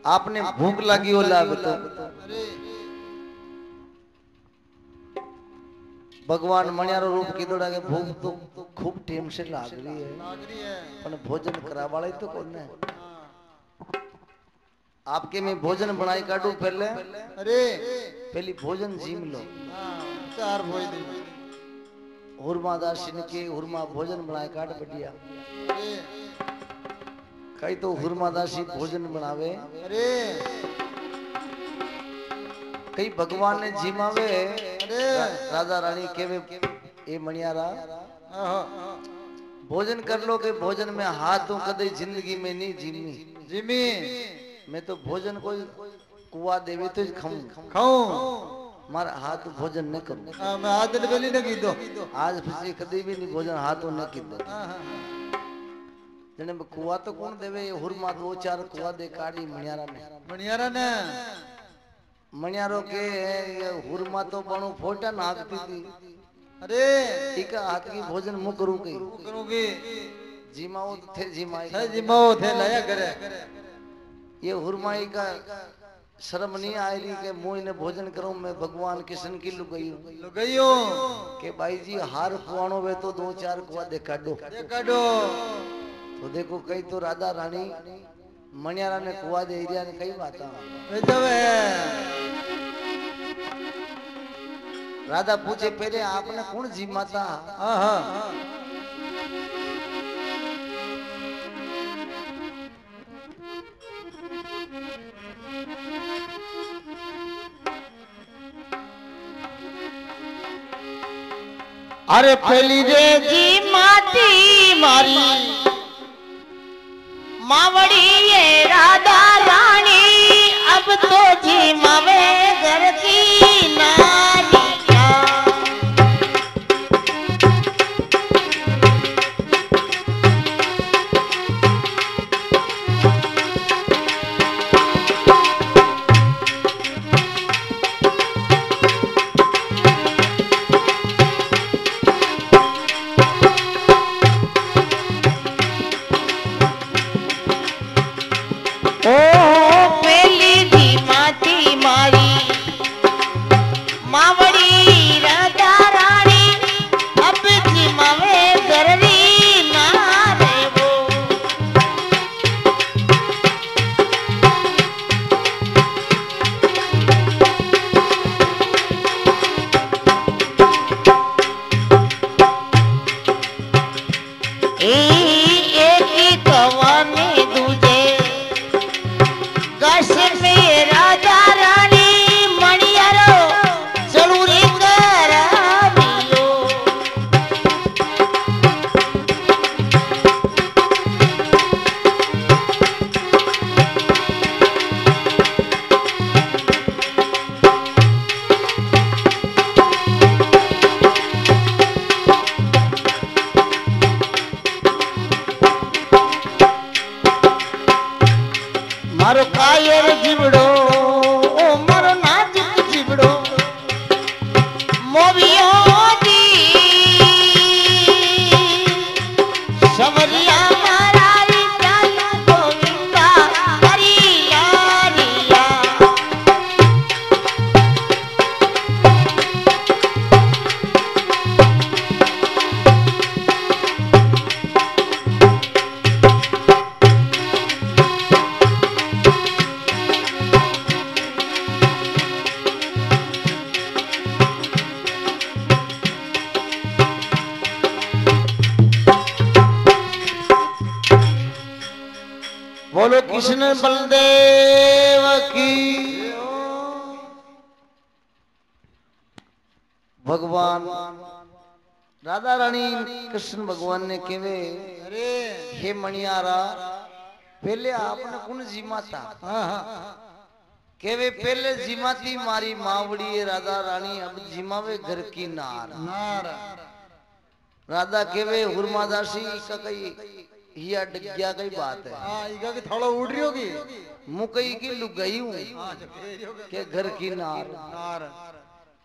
आपने भूख लगी हो लाभ तो भगवान मणियारो रूप कीधोड़ा के भूख तो खूब टेम से लाग रही है पर भोजन करा वाला ही तो कौन है। आपके में भोजन बनाई काटू पहले अरे पहली भोजन जीम लो चार भोज दी हुरमा दासिन के हुरमा भोजन बनाए काट बढ़िया कई तो हुरमा दासी भोजन बनावे अरे कई भगवान ने जीमावे अरे राजा रानी केवे ए मणियारा भोजन कर लो के भोजन में हाथों कदे जिंदगी में नहीं जीमनी जिमी मैं तो भोजन को कुआ देवे तो खाऊं खाऊं मारा हाथ भोजन न करूं मैं हाथ बेली न की दो आज फिर कदी भी नहीं भोजन हाथों न की दो जने कुआ तो कौन देवे हुरमा दो चार कुआ दे काढ़ी मणियारा ने मणियारो के हुरमा तो बणो फोटा नागती थी अरे ठीक है हाथ की भोजन मुँह करूंगी जीमाओ थे जिमाओ थे लाया करे ये हुरमाई का शर्म नहीं आ रही के मुँह ने भोजन करूं मैं भगवान कृष्ण की लुगाइयो के भाई जी हार पुआणो वे तो दो चार कुआ देखा दो तो देखो कई तो राधा रानी मणियारा ने कुआ दे एरिया ने कई बात राधा पूछे पहले आपने कौन जीमाता अरे पहली रे जी माती मारी मावड़ी ये राधा रानी अब तो जी मावे घर की नारी मारो कायर जीवड़ो मारो नाजुक जीवड़ो मोबियो दी सवरिया मारा री चालू गोविंदा हरिया रिया बोलो कृष्ण बलदेव की भगवान राधा रानी कृष्ण भगवान ने केवे हे मणियारा पहले आपने कौन जीमाता केवे पहले जीमाती मारी मावड़ी राधा रानी अब जीमावे घर की नार राधा केवे हुरमादासी का कई हिया डग्या कई बात है इका की थोड़ा उड़ रही होगी मुकई की लुगाई हूँ के घर की नार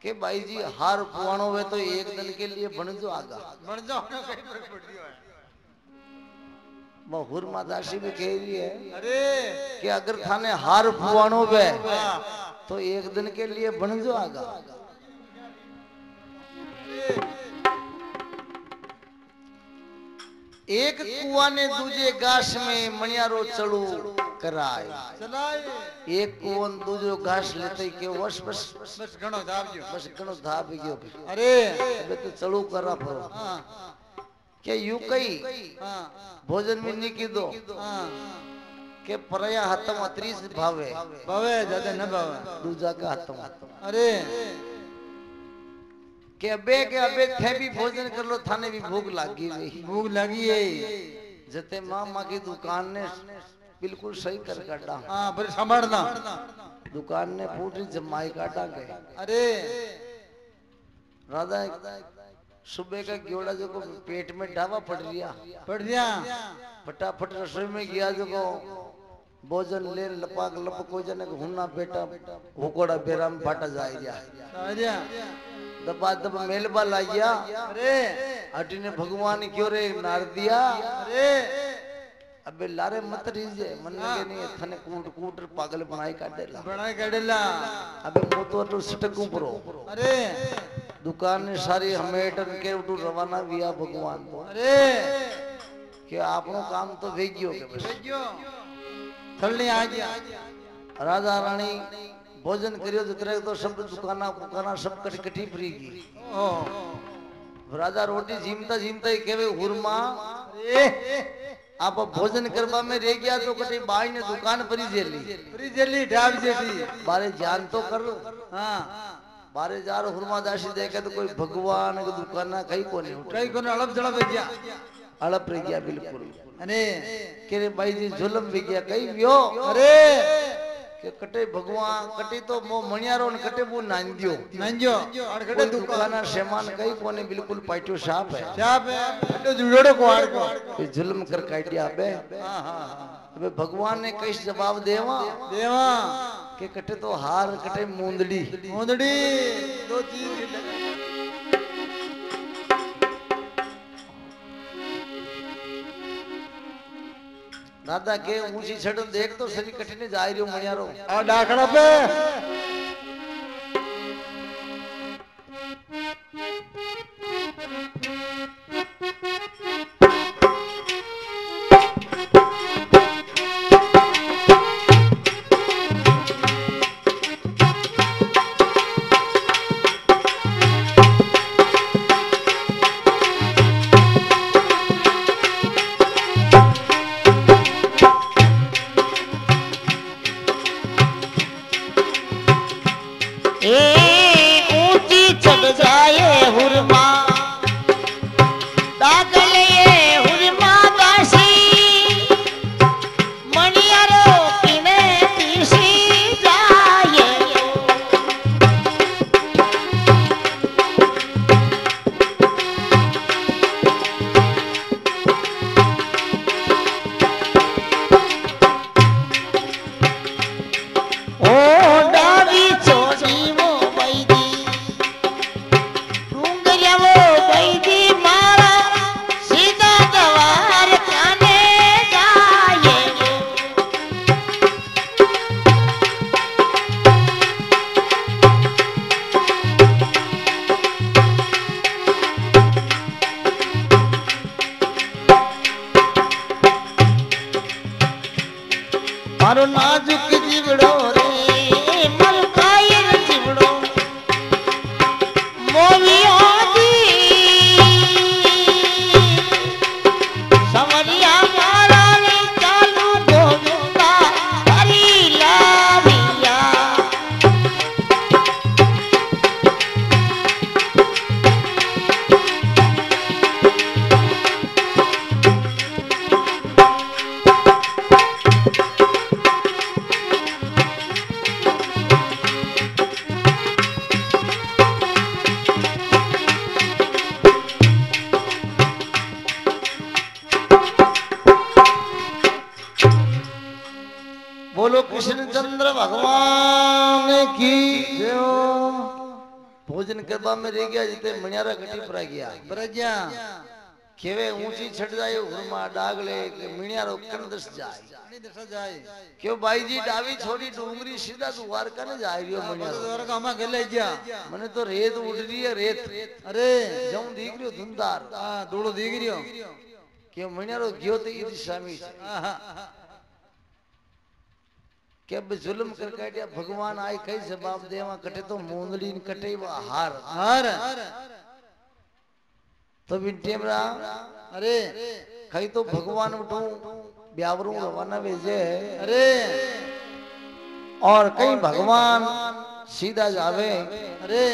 के भाई जी हार पुआणो वे तो एक दिन के लिए बन जो आगा बन जाओ ना कहीं फर्क पड़ रही है बहुर मादासी भी कह रही है अरे कि अगर थाने हार पुआनो बे तो एक दिन के लिए बन जो आगा। एक कुआ ने दूजे घास में मणियारो चलू कराए चलाए एक कुवन दूजो घास लेते के बस बस बस घणो धावજો बस घणो धाप गयो अरे अबे तो चलू करा परो हां के यू कई हां भोजन में नी की दो हां के परया हतम अत्रीस भावे भावे ज्यादा न भावे दूजा का हतम अरे के अबे थे भी भोजन कर लो थाने भी भूख लागी गई भूख लगी है जते मामा की दुकान ने बिल्कुल सही कर काटा हां पर संभालना दुकान ने पूरी जमाई काटा गए अरे राधा सुबह का ग्योड़ा जो को पेट में ढावा पड़ दिया फटाफट रसोई में गया जो को भोजन ले लपाक लप को जने हुना बेटा हुकोड़ा बेराम फाटा जाए दबा दब मेलबा लाइया अरे अटी ने भगवान क्यों रे नार दिया अरे अबे लारे मत रीजे मन लगे नहीं थने कूट कूट पागल बनाई काटेला अबे मो तो सटकू परो अरे दुकान ने सारी हमेटन के उठू रवाना विया भगवान तो अरे के आपनो काम तो भेजियो के बस भेजियो थलनी आ गया राजा रानी भोजन करियो जतरे तो सब दुकाना सब कटी फ्री की ओ राजा रोटी जीमता जीमता ही केवे हुरमा आप भोजन करवा में रह गया तो कटी बाई ने दुकान परी जेली ढाब जेठी बारे जान तो कर हां बारे जार हुरमा दासी देखे तो कोई भगवान की दुकान कहीं कोने अलप जड़प गया अड़प रह गया बिल्कुल अरे के भाई जी जुलम भी गया कहीं व्यो अरे के कटे भगवान कटे तो मो मणियारो ने कटे वो नांदियो और कटे दुकाना सामान कहीं कोने बिल्कुल पाइटो साफ है कटे जुड़ोड़ो कोड़ को जुल्म कर काटिया अबे हां हां अबे भगवान ने कैसे जवाब देवा के कटे तो हार कटे मूंदड़ी दो चीज राधा के ऊंची छड़ देख तो सरी कठिन जा रही मणियारो और डाकड़ा पे मारो नाजुक जीवड़ो रे मर कायर जीवड़ो मोवियो दी समरिया मारा रे चालू गोविंदा हरी लारिया बोलो कृष्णचंद्र भगवान की भोजन करवा में रह गया जिते मणियारा घटी पर गया प्रज्ञा केवे ऊंची छट जाए हुरमा डागले के मिणियारो कंदस जाए ની દશા જાય क्यों भाई जी डावी छोड़ी डूंगरी सीधा द्वारका ने जा रही हो मिणियारो દ્વારકા માં ગલે ગયા मने तो रेत उड़ रही है रेत અરે जऊं दीख रही हो धुंधार આ ધૂળો દીકરીઓ क्यों मिणियारो गयो तो ई दिशा में छे આહા के अब जुल्म कर काटिया भगवान आए कई जवाब देवा कटे तो मोंदड़ी न कटे वो हार હાર तो बिन टेमरा અરે कई तो भगवान उठू ब्यावरू रवाना भेजे અરે और कई भगवान सीधा जावे અરે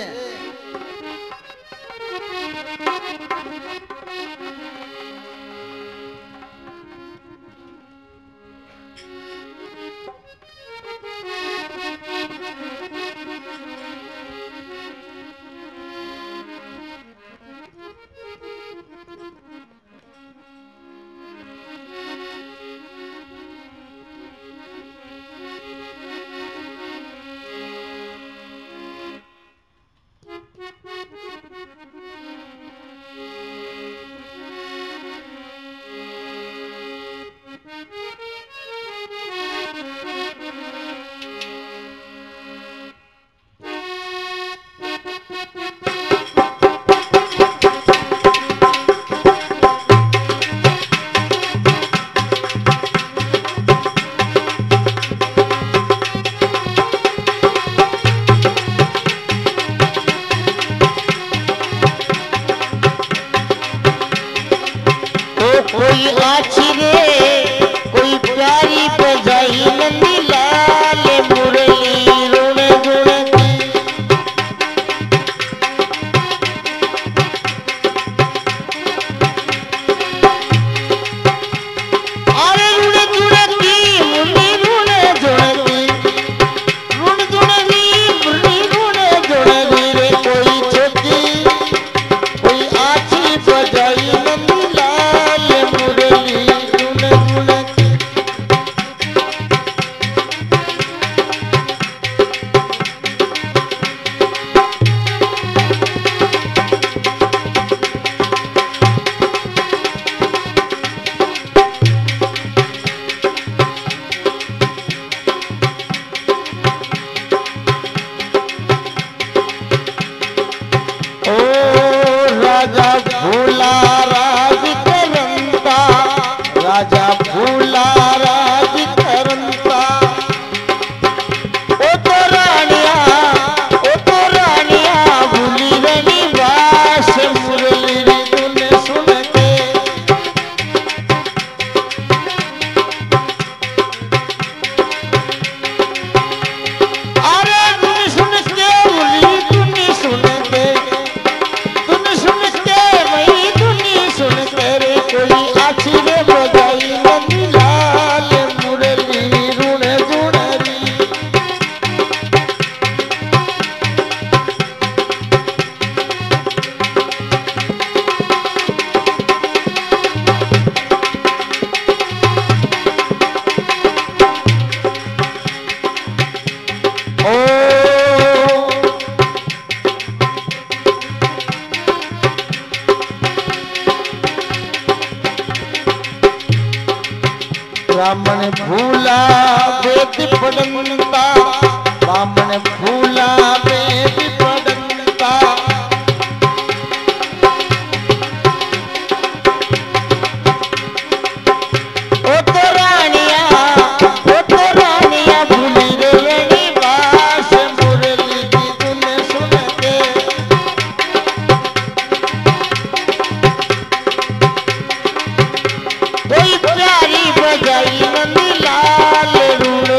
कोई आछी रे कोई प्यारी बजाई नंदी लाल मुरली रुण गुणती अरे रुण गुणती मुरली रुण गुणती रुण गुणती मुरली रुण गुणती रे कोई छोटी कोई आछी बजाई नंदी लाल मुरली रुण गुणती ओ राजा भूला राज करंता राजा भूला राज करंता ओ तो रानिया भूली रनी बास मुरली रे तूने सुन के अरे तूने सुन के मुरली तूने सुन के तूने सुन के वही तूने सुन के रे कोई आछी रे बजाई नंदी लाल मुरली रुण गुणरी ओ ब्राह्मण भूला वेद पढ़नता ब्राह्मण भूला वेद पढ़नता ओ तो रानिया भूली रे रनी बास मुरली की तूने सुन के कोई प्यारी बजाई नंदी लाल रुण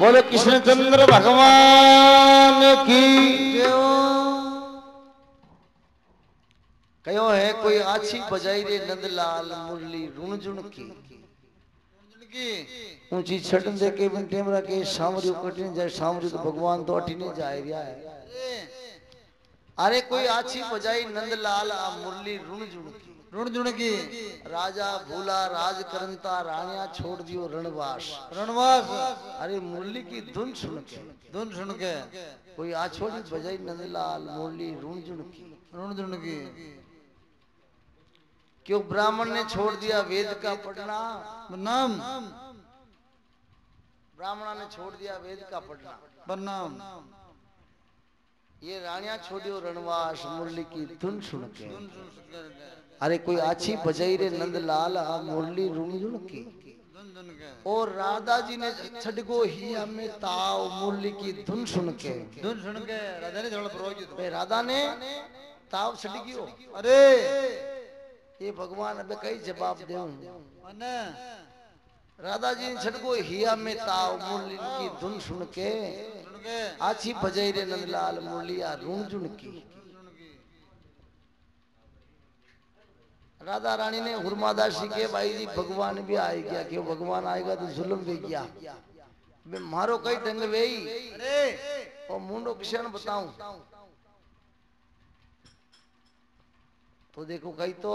बोलो कृष्णचंद्र भगवान की। कहो है कोई आछी बजाई रे नंदलाल मुरली रुणझुण की ऊंची छटन दे के बिन टेमरा के सामरियो कटिन जाए सामरियो तो भगवान तो अटिने जाए रिया है। अरे कोई आछी बजाई नंदलाल आ मुरली रुणझुण की राजा भूला राज करंता रानिया छोड़ दियो रणवास रणवास। अरे मुरली की धुन सुन के कोई आछोड़ी बजाई नंदलाल मुरली रुणझुण की क्यों ब्राह्मण ने छोड़ दिया वेद का पढ़ना नाम। ब्राह्मणा ने छोड़ दिया वेद का पढ़ना प्रणाम। ये रानिया छोड़ियो रणवास मुरली की धुन सुन के। अरे कोई आछी बजाई रे नंदलाल आ मुरली रुणझुण की और राधा जी ने छड़गो हिया में ताव मुरली की धुन सुन के राधा ने थोड़ा प्रोजित राधा ने ताव छड़गियो। अरे ये भगवान अबे कई जवाब देऊं राधा जी ने छड़गो हिया में ताव मुरली की धुन सुन के आछी बजाई रे नंदलाल मुरलिया रुणझुण की। राधा रानी ने हुरमादासी के भाई जी भगवान भी आए गया क्यों भगवान आएगा तो जुल्म भी गया मैं मारो कई ढंग वेई और मुंडो किसान बताऊं तो देखो कई तो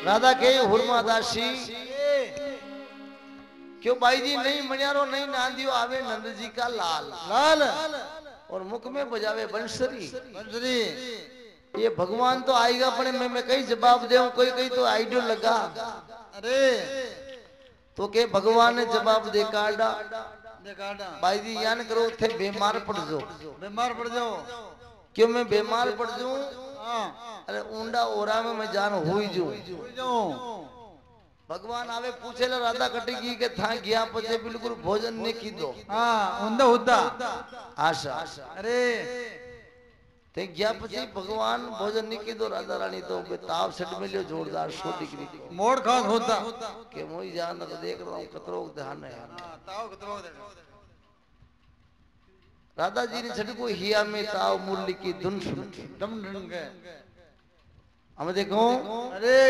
राधा के हुरमादासी क्यों भाई जी नहीं मनियारो नहीं नांदियो आवे नंद जी का लाल लाल और मुख में बजावे बंसरी बंसरी। ये भगवान तो आएगा अपने मैं कई जवाब दे कोई कई तो आइडियो लगा। अरे तो के भगवान ने जवाब दे काटा भाई जी यान करो थे बीमार पड़ जाओ क्यों मैं बीमार पड़ जाऊं। अरे ऊंडा ओरा में मैं जान हुई जाऊं। भगवान आवे पूछे ला राधा कटेगी के था गया पचे बिल्कुल भोजन ने की दो। हाँ उंदा होता आशा। अरे ते गया पचे भगवान भोजन नहीं की दो राधा रानी तो बेताब सेट में लियो जोरदार शो डिग्री मोड़ खास होता के मोई जान तो देख रहा हूँ कतरो ध्यान है। राधा जी ने छटको हिया में ताव मुरली की धुन सुन के दम ढूंढ गए। हम देखो अरे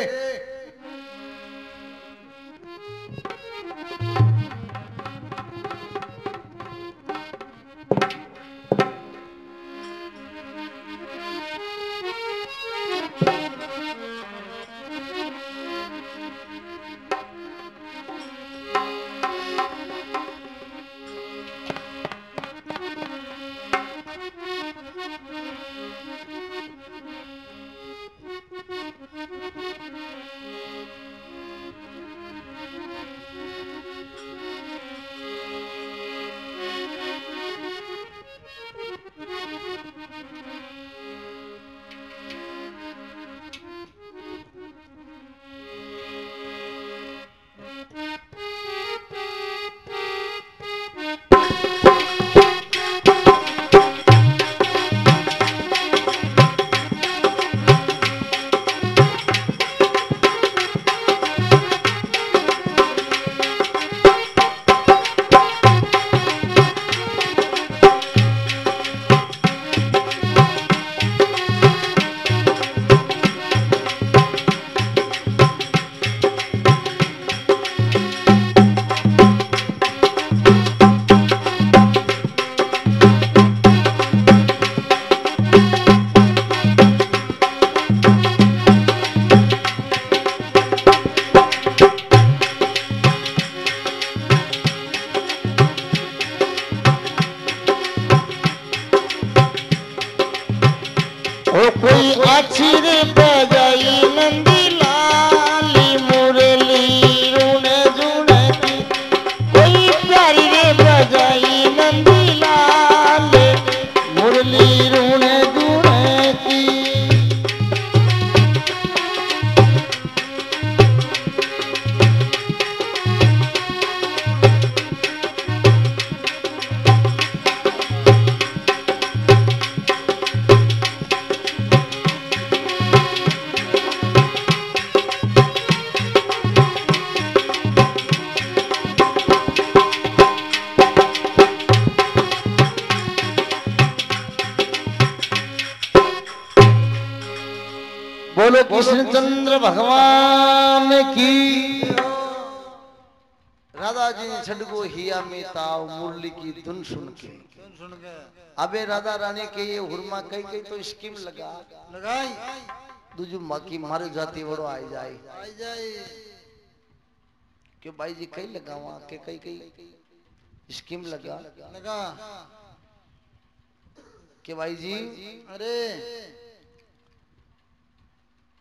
बोलो कृष्णचंद्र भगवान की। राधा जी ने छड़को हिया में ताव मुरली की धुन सुन के अबे राधा रानी के ये हुरमा कई कई तो स्कीम लगाई दूजू माकी मारे जाती बड़ो आई जाए क्यों भाई जी कई लगावा के कई कई स्कीम लगा के भाई जी अरे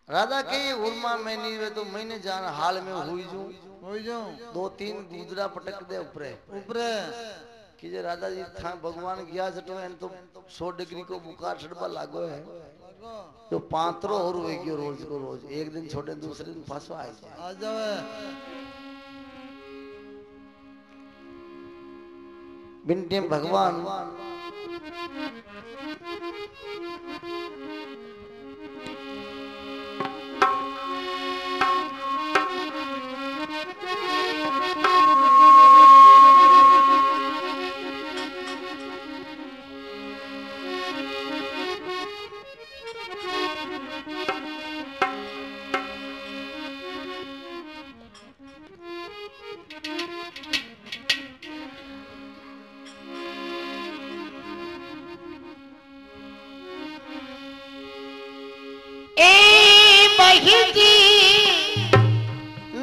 राधा के ये उर्मा में नहीं वे तो मैंने जान हाल में हुई जो 2-3 गुदरा पटक दे ऊपरे कि जे राधा जी था भगवान गया जटो एन तो 100 डिग्री को बुखार चढ़वा लागो है तो 5 और हुए गयो रोज को रोज एक दिन छोटे दूसरे दिन फांसो आ जाए बिनते भगवान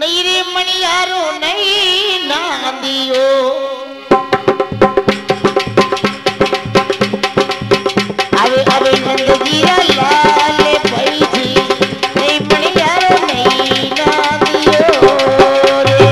मेरे मणियारो नहीं ना दियो अरे अरे नंदजीरा लाल भाई जी नहीं मणियारो नहीं ना दियो रे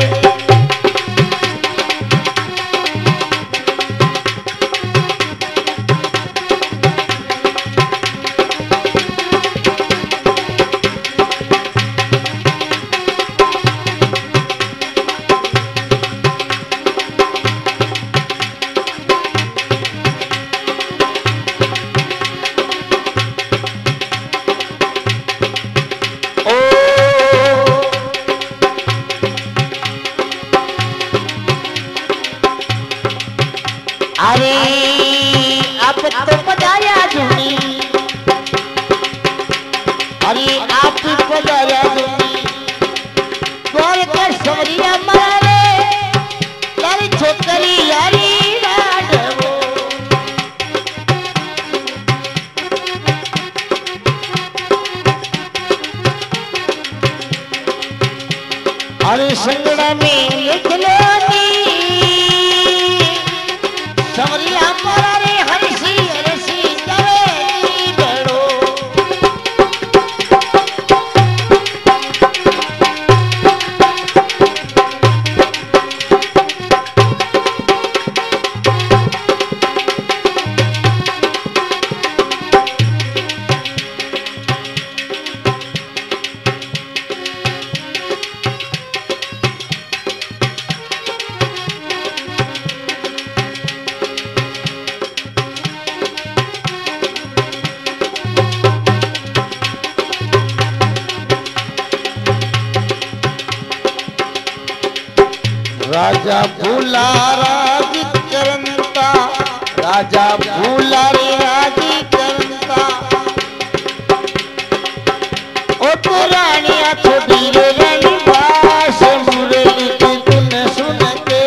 अरे आप तो पधाया धुनी अरे आप पधाया धुनी बोल कर सवरिया मारे यारी छोकरी यारी राडवो अरे संगड़ा में लिख लो सवरिया मोरा रे हरसी हरसी जवेली बेड़ो राजा भूला राज करंता राजा भूला रे राज करंता ओ तो रानिया छोड़ी रे रानी बास मुरली की धुन सुन के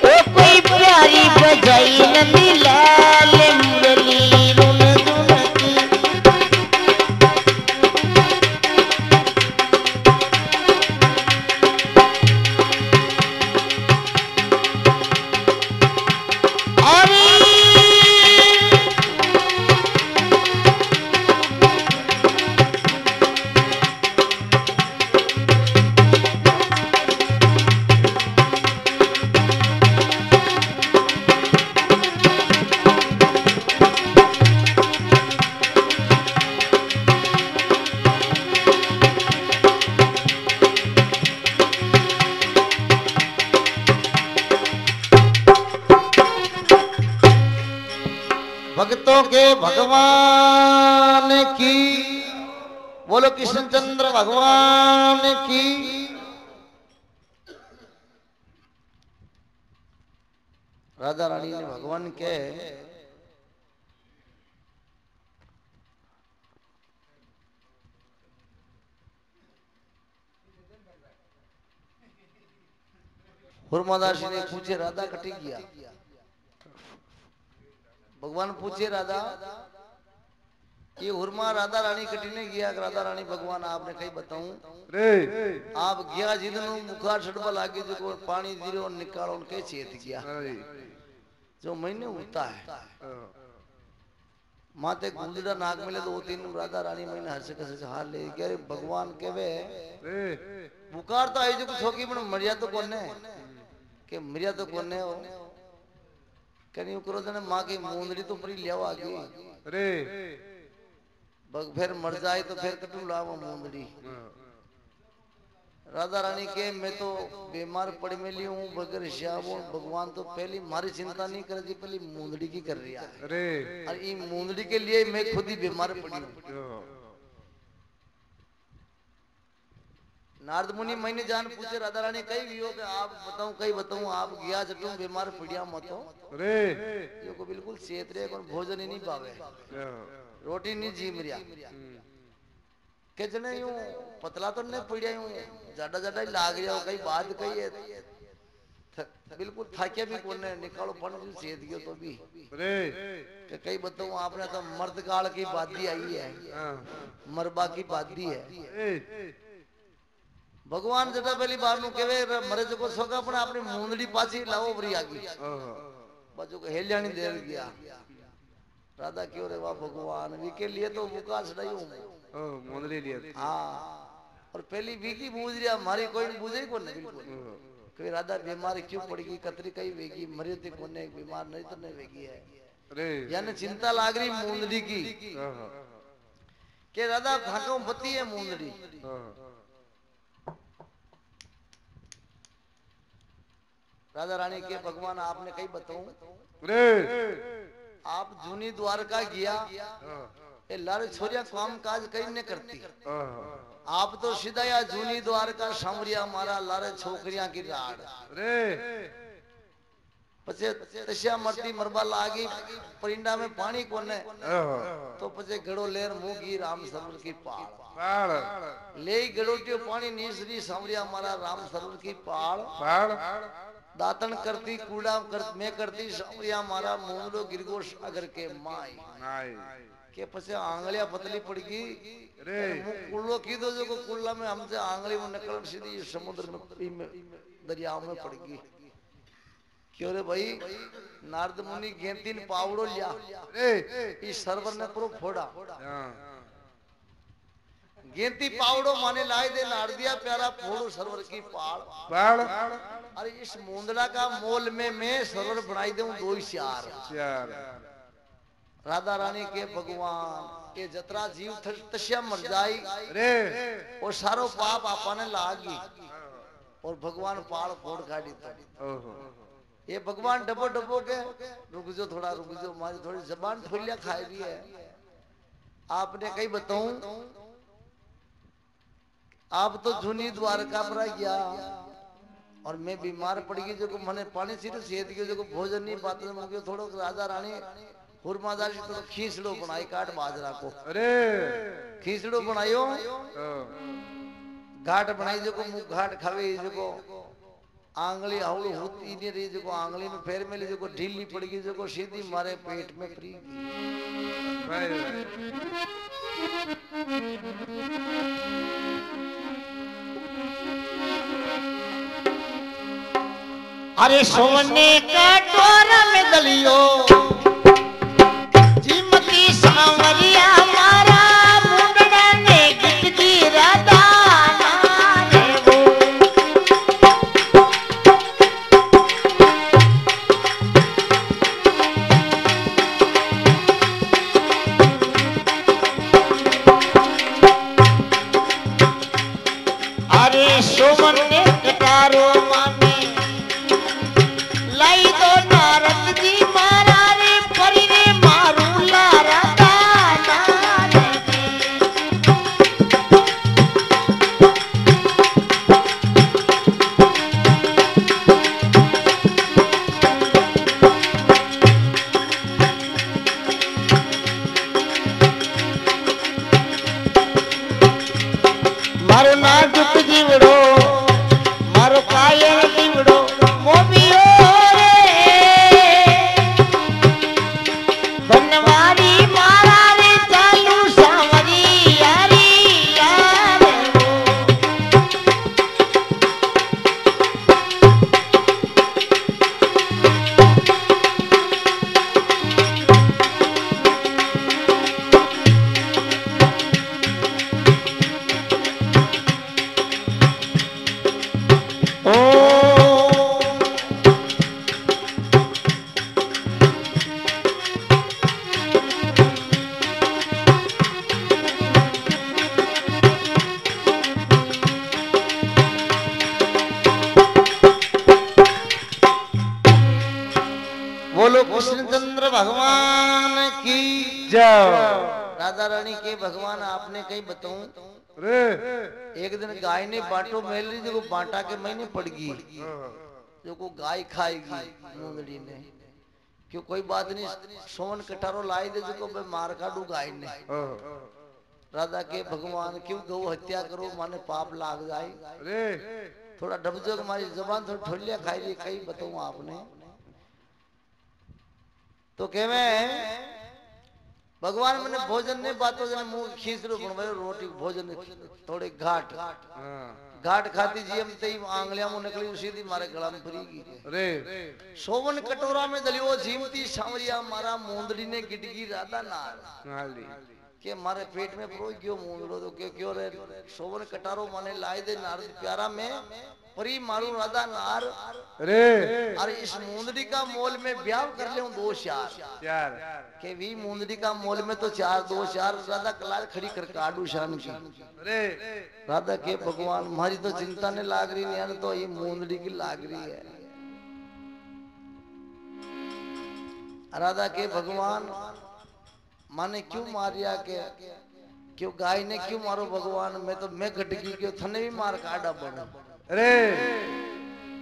ओ कोई प्यारी बजाई नंदी लाल मुरली रुन धुन की भक्तों के भगवान की बोलो कृष्णचंद्र भगवान की। राधा रानी ने भगवान के हुरमादास जी ने पूछे राधा कटी गया। भगवान पूछे राधा ये हुरमा राधा रानी कटी ने गया। राधा रानी भगवान आपने कहीं बताऊं रे आप गया जिदन मुखार छड़वा लागे जो पानी जीरो निकालो उनके चेत गया जो महीने होता है माते गुंजड़ा नाग मिले दो तीन राधा रानी महीने हर्ष कसे हाल ले गया। भगवान के वे बुकार तो आई जो कुछ होगी पर मरिया तो कौन है के मरिया तो कौन है कहीं करो जने माँ की मूंदड़ी तो परी लिया आगे रे फिर मर जाए तो फिर कटू लावा मूंदड़ी। राधा रानी के मैं तो बीमार पड़ मिली हूँ बगैर श्याम भगवान तो पहली मारी चिंता नहीं कर रही पहली मूंदड़ी की कर रही है रे और ये मूंदड़ी के लिए मैं खुद ही बीमार पड़ी हूँ। नारद मुनि मैंने जान पूछे राधा रानी कई भी हो आप बताऊं कई बताऊं आप गया जटू बीमार पड़िया मत हो रे ये को बिल्कुल सेहत रे को भोजन ही नहीं पावे रोटी नहीं जी मरिया के जने यूं पतला तो नहीं पड़िया यूं ज्यादा ज्यादा ही लाग जाओ कई बात कही है बिल्कुल थाकिया भी कौन है निकालो पन सेहत गयो तो भी रे के कई बताऊं आपने तो मर्द काल की बादी आई है मरबा की बादी है। भगवान जटा पहली बार नु केवे मरे जो को सोगा पण अपनी मूंदड़ी पाछी लाओ भरी आगी बाजू को हेल्यानी देर गया। राधा क्यों रे वाह भगवान वी के लिए तो मुका छड़ाई हूं मूंदड़ी लिए हां और पहली वी की बूझ रिया हमारी कोई बूझे को नहीं बिल्कुल कि राधा बीमार क्यों पड़गी कतरी कई वेगी मरे ते कोने बीमार नहीं तो नहीं वेगी है रे यानी चिंता लाग रही मूंदड़ी की के राधा भागों बती है मूंदड़ी। राधा रानी के भगवान आपने कहीं बताऊं रे आप जूनी द्वारका गया ये लारे छोरिया काम काज कहीं नहीं करती आप तो सीधा या जूनी द्वारका सांवरिया मारा लारे छोकरियां की राड रे पचे तस्या मरती मरबा लागी परिंडा में पानी कोने तो पचे गड़ो लेर मुगी राम सरोवर की पाड़ ले गड़ोटियो पानी नीसरी सांवरिया मारा राम सरोवर की पाड़ दातन करती कूड़ा कर मैं करती सांवरिया मारा मूंदो गिरगो सागर के माई के पसे आंगलिया पतली पड़गी रे कुल्लो की दो जो को कुल्ला में हमसे आंगली में निकल सीधी समुद्र में दरिया में पड़गी। क्यों रे भाई नारद मुनि गेंतीन पावड़ो लिया रे इस सरवर ने पूरा फोड़ा गेंती पावड़ो माने लाई दे नारदिया प्यारा फोड़ो सरवर की पाड़ अरे इस मूंदड़ा का मोल में मैं सरवर बनाई दूं दो ही चार। राधा रानी के भगवान ये जतरा जीव तस्या मर जाई रे और सारो पाप आपने लागी और भगवान पाड़ फोड़ काटी तो ये भगवान डबो डबो के रुक जो मारी थोड़ी जबान ठोलिया खाई रही है। आपने कहीं बताऊं आप तो जूनी द्वारका पर गया और मैं बीमार पड़ गई जो मैंने पानी सीधे सेहत गयो जो भोजन नहीं पाते मुझे थोड़ो राजा रानी हुरमादास जी तो खींचड़ो बनाई काट बाजरा को अरे खींचड़ो बनायो घाट बनाई जो मुंह घाट खावे जो आंगली हाउल होती नहीं रही जो आंगली में पैर में ले जो ढीली पड़ गई जो सीधी मारे पेट में फ्री अरे सोने का टोरा में दलियो जीमती सांवरिया मारा मुंडड़ा ने गिटगी राधा नारे वो अरे सोमन ने कटारो माने लाई दो नारद बोलो कृष्णचंद्र भगवान की जय। राधा रानी के भगवान आपने कहीं बताऊं रे एक दिन गाय ने बाटो मेल ली जो बांटा के महीने पड़ गई जो को गाय खाएगी मूंदड़ी ने क्यों कोई बात नहीं सोवन कटारो लाई दे जो को मार काटू गाय ने राधा के भगवान क्यों गौ हत्या करो माने पाप लाग जाए रे थोड़ा डबजो हमारी जबान थोड़ी ठोलिया खाई रही कहीं बताऊं आपने तो कहवे भगवान मैंने भोजन ने बातों जने मुंह खींच रो बनवायो रोटी भोजन थोड़े घाट घाट खाती जी हम तेई आंगलियां मुंह निकली सीधी मारे गला में फरीगी रे सोवन कटोरा में दलियो झीमती सांवरिया मारा मूंदड़ी ने गिटगी राधा नार के मारे पेट में परो क्यों मूंदड़ो तो क्यों रे सोवन कटारो माने लाए दे नारद प्यारा में परी मारू राधा नार रे और इस मूंदड़ी का मोल में ब्याह कर ले 2 यार के भी मूंदड़ी का मोल में तो 2 4 राधा कलाल खड़ी कर काडू शान की रे राधा के भगवान हमारी तो चिंता ने लाग रही नहीं तो ये मूंदड़ी की लाग रही है राधा के भगवान माने क्यों मारिया के क्यों गाय ने क्यों मारो भगवान मैं घटकी क्यों थने भी मार काटा बनो रे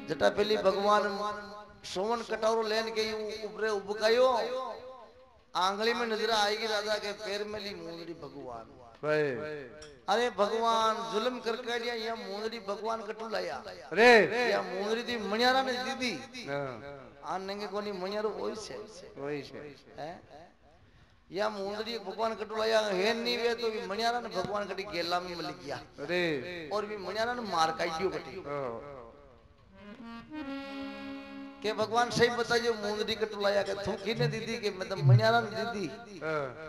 जटा पहली भगवान सोवन कटोरो लेन के ऊपरे उबकायो आंगली में नजर आएगी राधा के पैर में ली मूंदड़ी भगवान अरे भगवान जुल्म करके दिया या मूंदड़ी भगवान कटू लाया रे या मूंदड़ी थी मणियारा ने दीदी आनेंगे कोनी मणियारो वही से है या मूंदड़ी भगवान कटू लाया है नहीं वे तो भी मणियारा ने भगवान कटी गेला में मिल गया रे और भी मणियारा ने मार काटियो कटी के भगवान सही बता जो मूंदड़ी कटू लाया के थूकी ने दीदी के मतलब मणियारा ने दीदी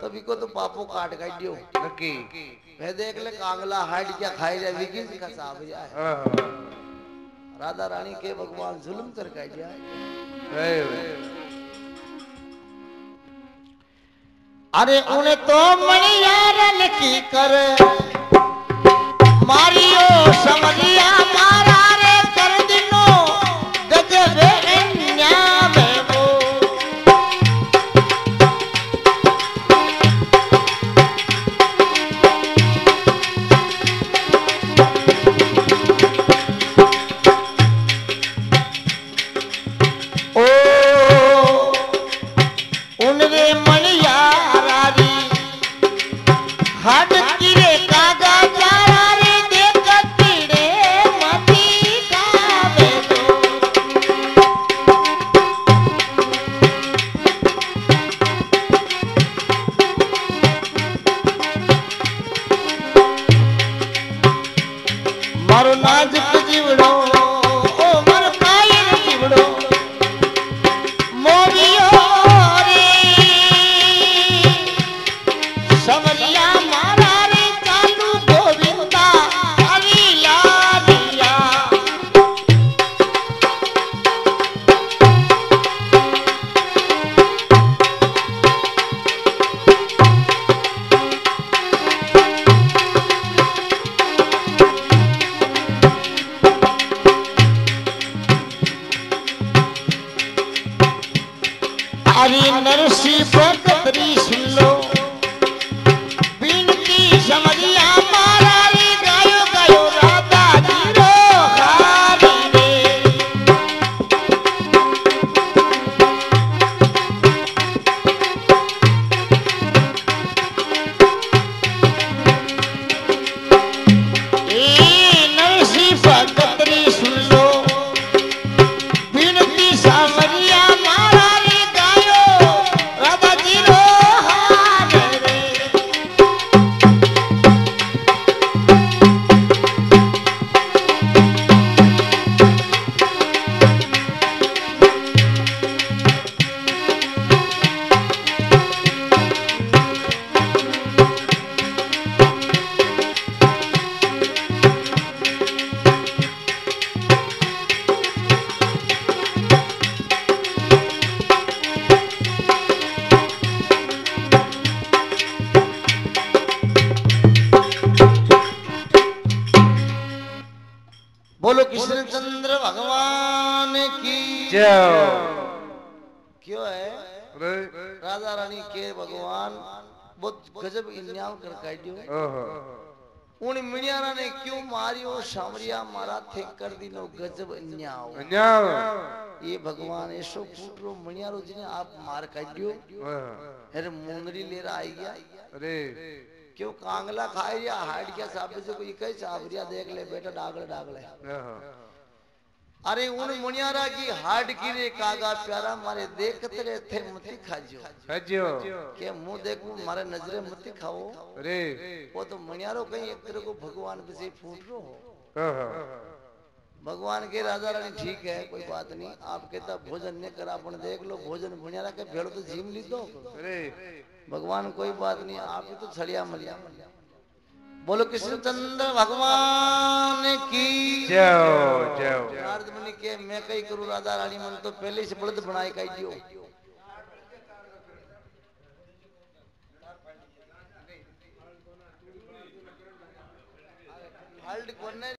तभी को तो पापो काट काटियो नक्की वे देख ले कांगला हाइट क्या खाई जाए विकी का साहब है राधा रानी के भगवान जुल्म कर काट जाए अरे उन्हें तो मणियारन की कर मारियो समरिया मारा रे कर दिनो गजबे अन्याम वो ओ उनरे मणियारारी हट किरे कागा चारा रे देख कीड़े मती गावे मारो नाजुक जीवड़ो ओ मारो कायर जीवड़ो मोरियो रे समरिया मारा रे चालू गोविंदा हरी लालिया हरी नरसी भगतरी सुन लो बिनती समरिया मारा रे गायो गायो राधा जीरो हारी रे ए नरसी भगतरी सुन लो बिनती समरिया मारा रे गायो राधा जीरो हारी रे बोलो कृष्णचंद्र भगवान की जय। क्यों है अरे राधा रानी के भगवान बहुत गजब इन्याम कर काटियो ओहो उन मिणियारा ने क्यों मारियो सामरिया मारा थे कर दिनो गजब इन्याव अन्याव ये भगवान ऐसो फूटरो मिणियारो जिने आप मार काटियो अरे मुंदरी लेरा आई गया अरे क्यों कांगला खाए या हाड़ क्या साबे से कोई कई साबरिया देख ले बेटा डागले डागले अरे उन मुनियारा की हाड की रे कागा प्यारा मारे देखते रहे थे मती खाजो खाजो के मुंह देखूं मारे नजरे मती खाओ अरे वो तो मुनियारो कहीं एक तरह को भगवान पे से फूट रो ओहो भगवान के राजा रानी ठीक है कोई बात नहीं आप कहता भोजन नहीं करा अपन देख लो भोजन मुनियारा के भेड़ तो झीम ली दो अरे भगवान कोई बात नहीं आप तो छड़िया मलिया बोलो कृष्णचंद्र भगवान की जाओ जाओ नारद मुनि के मैं कई करूं राधा रानी मन तो पहले से बलद बनाए कई दियो हल्ड कोने